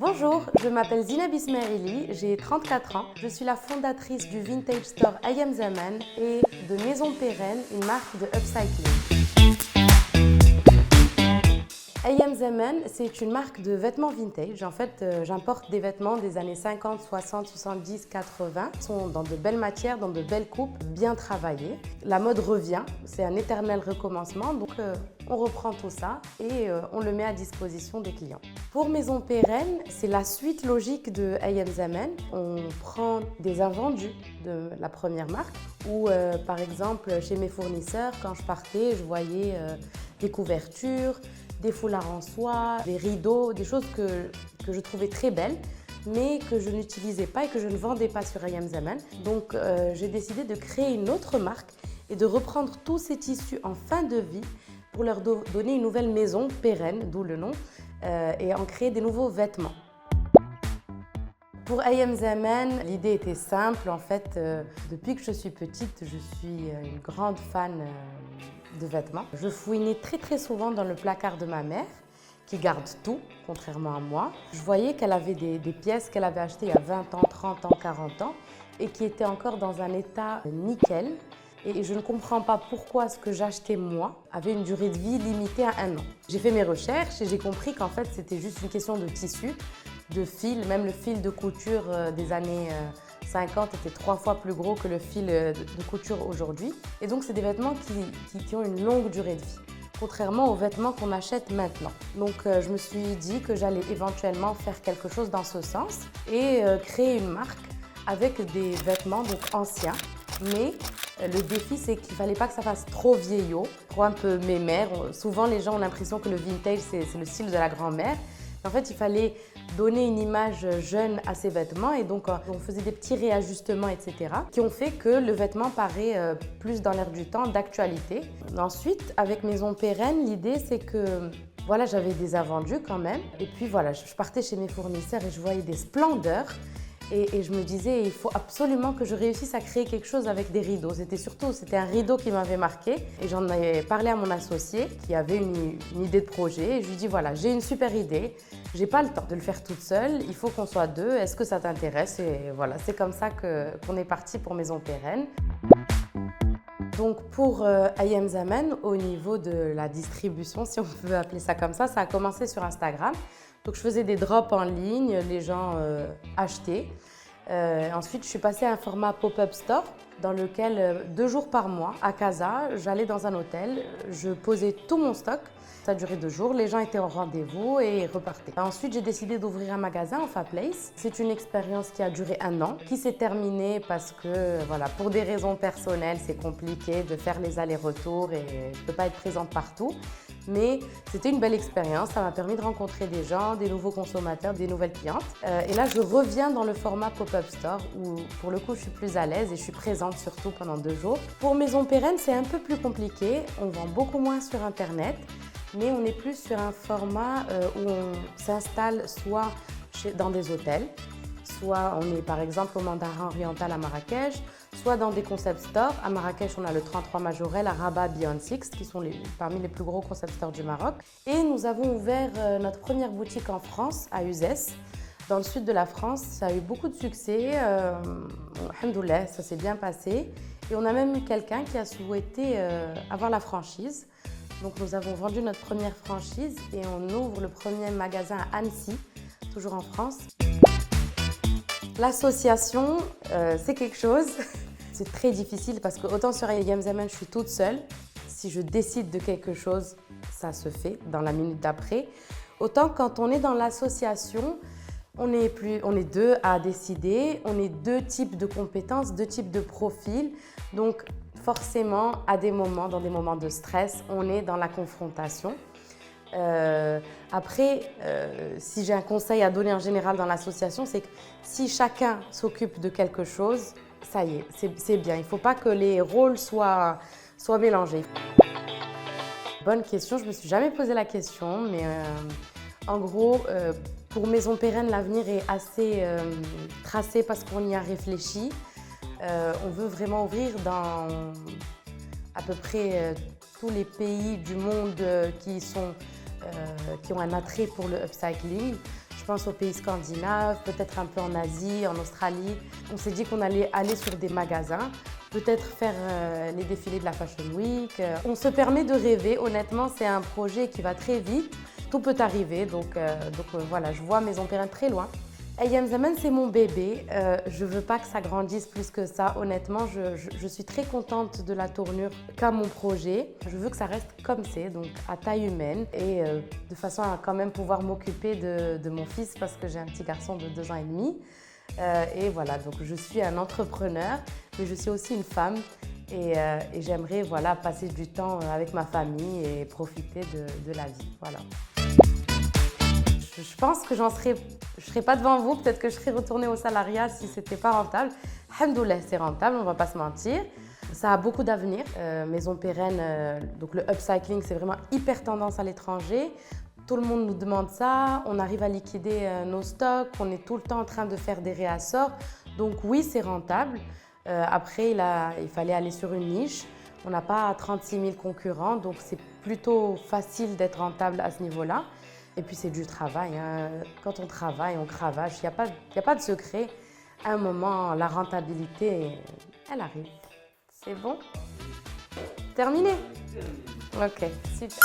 Bonjour, je m'appelle Zineb Ismaili, j'ai 34 ans. Je suis la fondatrice du vintage store Ayam Zaman et de Maison Pérenne, une marque de upcycling. Ayam Zaman, c'est une marque de vêtements vintage. En fait, j'importe des vêtements des années 50, 60, 70, 80. Ils sont dans de belles matières, dans de belles coupes, bien travaillées. La mode revient, c'est un éternel recommencement, donc on reprend tout ça et on le met à disposition des clients. Pour Maison Pérenne, c'est la suite logique de Ayam Zaman. On prend des invendus de la première marque ou par exemple chez mes fournisseurs, quand je partais, je voyais des couvertures, des foulards en soie, des rideaux, des choses que je trouvais très belles, mais que je n'utilisais pas et que je ne vendais pas sur Ayam Zaman. Donc j'ai décidé de créer une autre marque et de reprendre tous ces tissus en fin de vie pour leur donner une nouvelle maison pérenne, d'où le nom, et en créer des nouveaux vêtements. Pour Ayam Zaman, l'idée était simple. En fait, depuis que je suis petite, je suis une grande fan de vêtements. Je fouinais très souvent dans le placard de ma mère, qui garde tout, contrairement à moi. Je voyais qu'elle avait des pièces qu'elle avait achetées il y a 20 ans, 30 ans, 40 ans, et qui étaient encore dans un état nickel. Et je ne comprends pas pourquoi ce que j'achetais moi avait une durée de vie limitée à 1 an. J'ai fait mes recherches et j'ai compris qu'en fait c'était juste une question de tissu, de fil. Même le fil de couture des années 50 était 3 fois plus gros que le fil de couture aujourd'hui. Et donc c'est des vêtements qui ont une longue durée de vie, contrairement aux vêtements qu'on achète maintenant. Donc je me suis dit que j'allais éventuellement faire quelque chose dans ce sens et créer une marque avec des vêtements donc anciens. Mais le défi, c'est qu'il ne fallait pas que ça fasse trop vieillot, trop un peu mémère. Souvent, les gens ont l'impression que le vintage, c'est le style de la grand-mère. En fait, il fallait donner une image jeune à ces vêtements et donc on faisait des petits réajustements, etc. qui ont fait que le vêtement paraît plus dans l'air du temps, d'actualité. Ensuite, avec Maison Pérenne, l'idée, c'est que voilà, j'avais des invendus quand même. Et puis voilà, je partais chez mes fournisseurs et je voyais des splendeurs. Et je me disais, il faut absolument que je réussisse à créer quelque chose avec des rideaux. C'était un rideau qui m'avait marqué. Et j'en avais parlé à mon associé qui avait une idée de projet. Et je lui dis, voilà, j'ai une super idée. J'ai pas le temps de le faire toute seule. Il faut qu'on soit deux. Est-ce que ça t'intéresse? Et voilà, c'est comme ça qu'on est parti pour Maison Pérenne. Donc pour Ayam Zaman, au niveau de la distribution, si on peut appeler ça comme ça a commencé sur Instagram. Donc je faisais des drops en ligne, les gens achetaient. Ensuite, je suis passée à un format pop-up store dans lequel 2 jours par mois, à Casa, j'allais dans un hôtel, je posais tout mon stock. Ça durait 2 jours, les gens étaient au rendez-vous et repartaient. Ensuite, j'ai décidé d'ouvrir un magasin en Fa-Place. C'est une expérience qui a duré 1 an, qui s'est terminée parce que, voilà, pour des raisons personnelles, c'est compliqué de faire les allers-retours et je ne peux pas être présente partout. Mais c'était une belle expérience, ça m'a permis de rencontrer des gens, des nouveaux consommateurs, des nouvelles clientes. Et là, je reviens dans le format pop-up store où, pour le coup, je suis plus à l'aise et je suis présente surtout pendant 2 jours. Pour Maison Pérenne, c'est un peu plus compliqué. On vend beaucoup moins sur Internet, mais on est plus sur un format où on s'installe soit dans des hôtels, soit on est par exemple au Mandarin Oriental à Marrakech, soit dans des concept stores. À Marrakech, on a le 33 Majorel, à Rabat, Beyond Six, qui sont parmi les plus gros concept stores du Maroc. Et nous avons ouvert notre première boutique en France, à Uzès, dans le sud de la France. Ça a eu beaucoup de succès. Alhamdoulilah, ça s'est bien passé. Et on a même eu quelqu'un qui a souhaité avoir la franchise. Donc nous avons vendu notre première franchise et on ouvre le premier magasin à Annecy, toujours en France. L'association, c'est quelque chose. C'est très difficile parce que autant sur Ayam Zaman, je suis toute seule. Si je décide de quelque chose, ça se fait dans la minute d'après. Autant quand on est dans l'association, on est 2 à décider. On est 2 types de compétences, 2 types de profils. Donc forcément, dans des moments de stress, on est dans la confrontation. Après, si j'ai un conseil à donner en général dans l'association, c'est que si chacun s'occupe de quelque chose, ça y est, c'est bien. Il ne faut pas que les rôles soient mélangés. Bonne question, je ne me suis jamais posé la question, mais en gros, pour Maison Pérenne, l'avenir est assez tracé parce qu'on y a réfléchi. On veut vraiment ouvrir dans à peu près tous les pays du monde qui ont un attrait pour le upcycling. Je pense aux pays scandinaves, peut-être un peu en Asie, en Australie. On s'est dit qu'on allait aller sur des magasins, peut-être faire les défilés de la Fashion Week. On se permet de rêver, honnêtement, c'est un projet qui va très vite. Tout peut arriver, donc voilà, je vois Maison Perrine très loin. Ayam Zaman, c'est mon bébé. Je ne veux pas que ça grandisse plus que ça. Honnêtement, je suis très contente de la tournure qu'a mon projet. Je veux que ça reste comme c'est, donc à taille humaine et de façon à quand même pouvoir m'occuper de mon fils parce que j'ai un petit garçon de 2 ans et demi. Et voilà, donc je suis un entrepreneur, mais je suis aussi une femme et j'aimerais voilà, passer du temps avec ma famille et profiter de la vie. Voilà. Je pense que je ne serai pas devant vous, peut-être que je serais retournée au salariat si ce n'était pas rentable. Alhamdoulilah, c'est rentable, on ne va pas se mentir. Ça a beaucoup d'avenir. Maison Perrine, donc le upcycling, c'est vraiment hyper tendance à l'étranger. Tout le monde nous demande ça, on arrive à liquider nos stocks, on est tout le temps en train de faire des réassorts. Donc oui, c'est rentable. Après, il fallait aller sur une niche. On n'a pas 36 000 concurrents, donc c'est plutôt facile d'être rentable à ce niveau-là. Et puis c'est du travail, hein. Quand on travaille, on cravache, il n'y a pas de secret. À un moment, la rentabilité, elle arrive. C'est bon? Terminé? Ok, super.